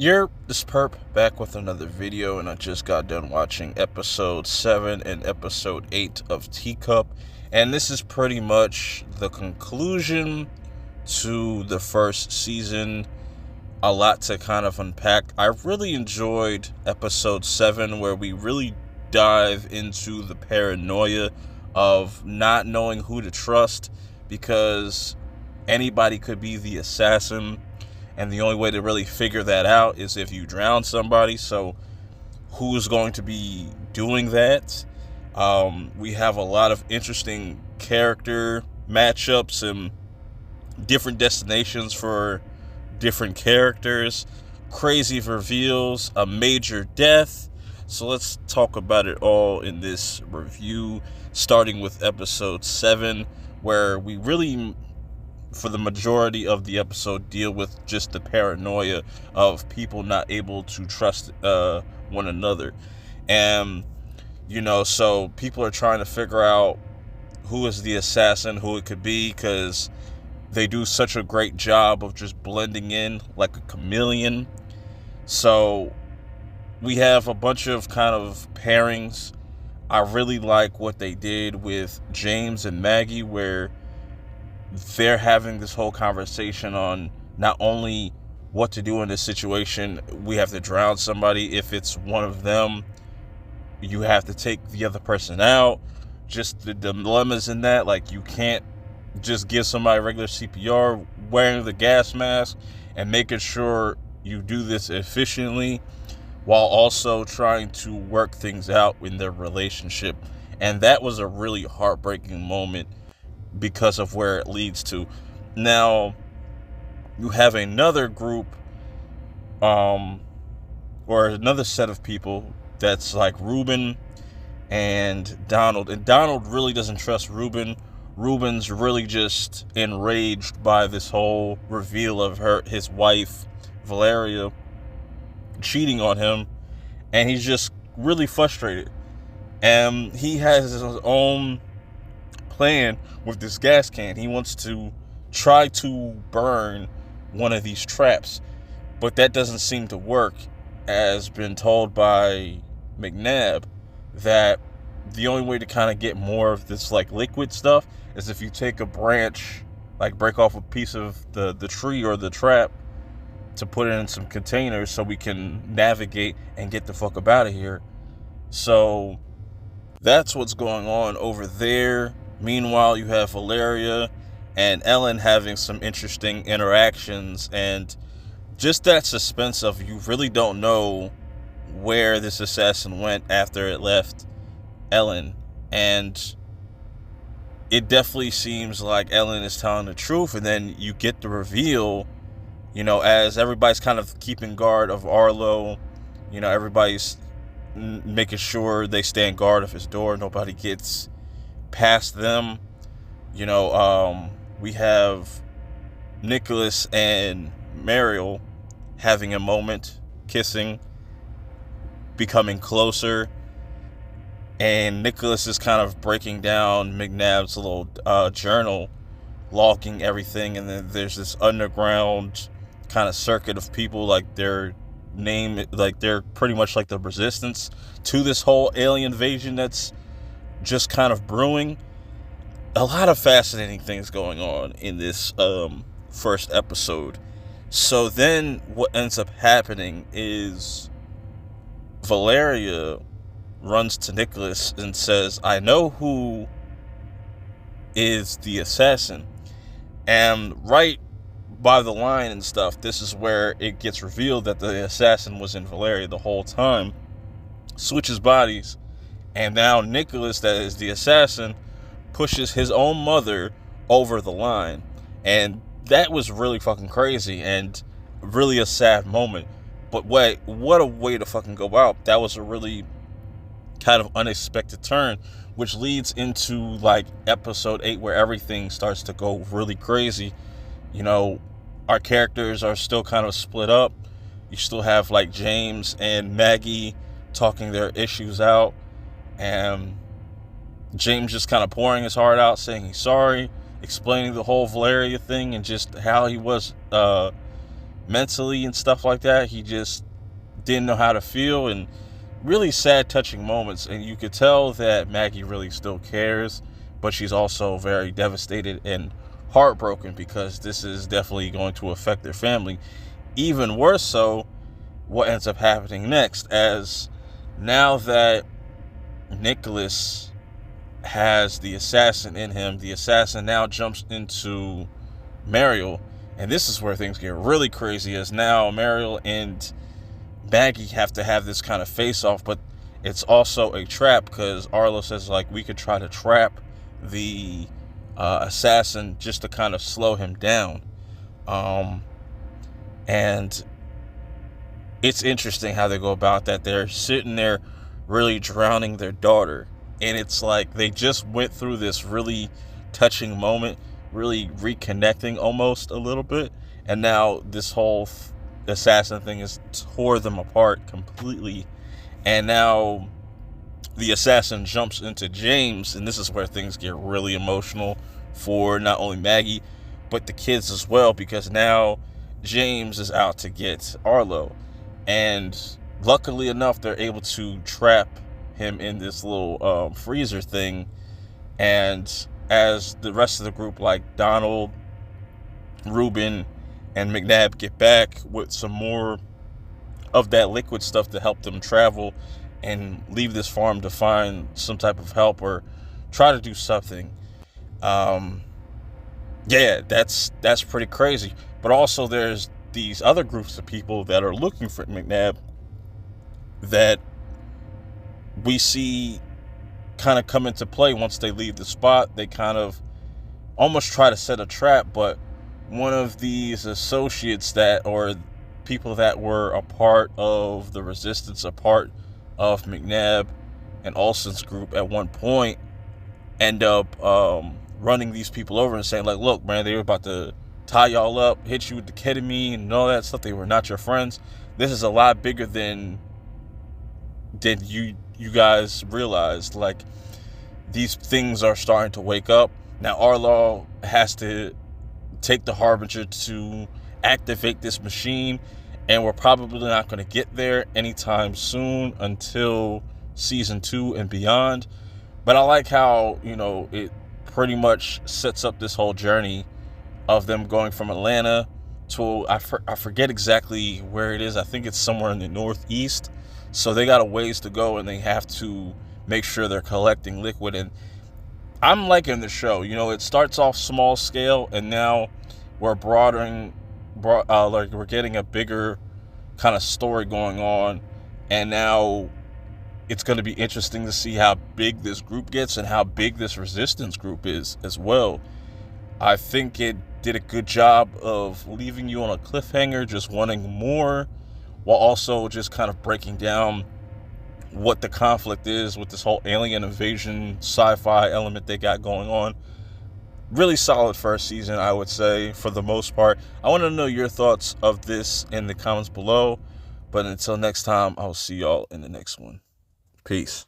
You're this perp back with another video, and I just got done watching episode 7 and episode 8 of Teacup, and this is pretty much the conclusion to the first season. A lot to kind of unpack. I really enjoyed episode 7, where we really dive into the paranoia of not knowing who to trust, because anybody could be the assassin, and the only way to really figure that out is if you drown somebody. So who's going to be doing that? We have a lot of interesting character matchups and different destinations for different characters, crazy reveals, a major death. So let's talk about it all in this review, starting with episode 7, where we really, for the majority of the episode, deal with just the paranoia of people not able to trust one another. And so people are trying to figure out who is the assassin, who it could be, because they do such a great job of just blending in like a chameleon. So we have a bunch of kind of pairings. I really like what they did with James and Maggie, where they're having this whole conversation on not only what to do in this situation. We have to drown somebody. If it's one of them, you have to take the other person out. Just the dilemmas in that, like, you can't just give somebody regular CPR, wearing the gas mask and making sure you do this efficiently while also trying to work things out in their relationship. And that was a really heartbreaking moment because of where it leads to. Now, you have another group, or another set of people that's like Ruben and Donald. And Donald really doesn't trust Ruben. Ruben's really just enraged by this whole reveal of his wife, Valeria, cheating on him. And he's just really frustrated. And he has his own plan with this gas can. He wants to try to burn one of these traps, but that doesn't seem to work, as been told by McNabb, that the only way to kind of get more of this like liquid stuff is if you take a branch, like break off a piece of the tree or the trap, to put it in some containers so we can navigate and get the fuck up out of here. So that's what's going on over there. Meanwhile, you have Valeria and Ellen having some interesting interactions, and just that suspense of you really don't know where this assassin went after it left Ellen. And it definitely seems like Ellen is telling the truth, and then you get the reveal, as everybody's kind of keeping guard of Arlo. Everybody's making sure they stand guard of his door, nobody gets past them. We have Nicholas and Mariel having a moment, kissing, becoming closer, and Nicholas is kind of breaking down McNabb's little journal, logging everything. And then there's this underground kind of circuit of people, like their name, like they're pretty much like the resistance to this whole alien invasion that's just kind of brewing. A lot of fascinating things going on in this first episode. So then what ends up happening is Valeria runs to Nicholas and says, "I know who is the assassin." And right by the line and stuff, this is where it gets revealed that the assassin was in Valeria the whole time. Switches bodies, and now Nicholas, that is the assassin, pushes his own mother over the line. And that was really fucking crazy and really a sad moment. But wait, what a way to fucking go out. That was a really kind of unexpected turn, which leads into like episode 8, where everything starts to go really crazy. Our characters are still kind of split up. You still have like James and Maggie talking their issues out, and James just kind of pouring his heart out, saying he's sorry, explaining the whole Valeria thing and just how he was mentally and stuff like that. He just didn't know how to feel, and really sad, touching moments. And you could tell that Maggie really still cares, but she's also very devastated and heartbroken because this is definitely going to affect their family. Even worse so, what ends up happening next, as now that Nicholas has the assassin in him, the assassin now jumps into Mariel, and this is where things get really crazy, as now Mariel and Maggie have to have this kind of face off, but it's also a trap because Arlo says, like, we could try to trap the assassin just to kind of slow him down. And it's interesting how they go about that. They're sitting there really drowning their daughter, and it's like they just went through this really touching moment, really reconnecting almost a little bit, and now this whole assassin thing has tore them apart completely. And now the assassin jumps into James, and this is where things get really emotional for not only Maggie but the kids as well, because now James is out to get Arlo, and luckily enough they're able to trap him in this little freezer thing. And as the rest of the group, like Donald, Ruben, and McNabb, get back with some more of that liquid stuff to help them travel and leave this farm to find some type of help or try to do something. Yeah, that's pretty crazy. But also there's these other groups of people that are looking for McNabb that we see kind of come into play once they leave the spot. They kind of almost try to set a trap, but one of these associates that, or people that were a part of the resistance, a part of McNabb and Olsen's group at one point, end up running these people over and saying, like, look, man, they were about to tie y'all up, hit you with the ketamine and all that stuff. They were not your friends. This is a lot bigger than you guys realized. Like, these things are starting to wake up. Now Arlo has to take the Harbinger to activate this machine, and we're probably not going to get there anytime soon until season 2 and beyond. But I like how, it pretty much sets up this whole journey of them going from Atlanta to, I forget exactly where it is. I think it's somewhere in the Northeast. So they got a ways to go, and they have to make sure they're collecting liquid. And I'm liking the show. It starts off small scale, and now we're like we're getting a bigger kind of story going on. And now it's going to be interesting to see how big this group gets and how big this resistance group is as well. I think it did a good job of leaving you on a cliffhanger, just wanting more, while also just kind of breaking down what the conflict is with this whole alien invasion sci-fi element they got going on. Really solid first season, I would say, for the most part. I want to know your thoughts of this in the comments below. But until next time, I'll see y'all in the next one. Peace.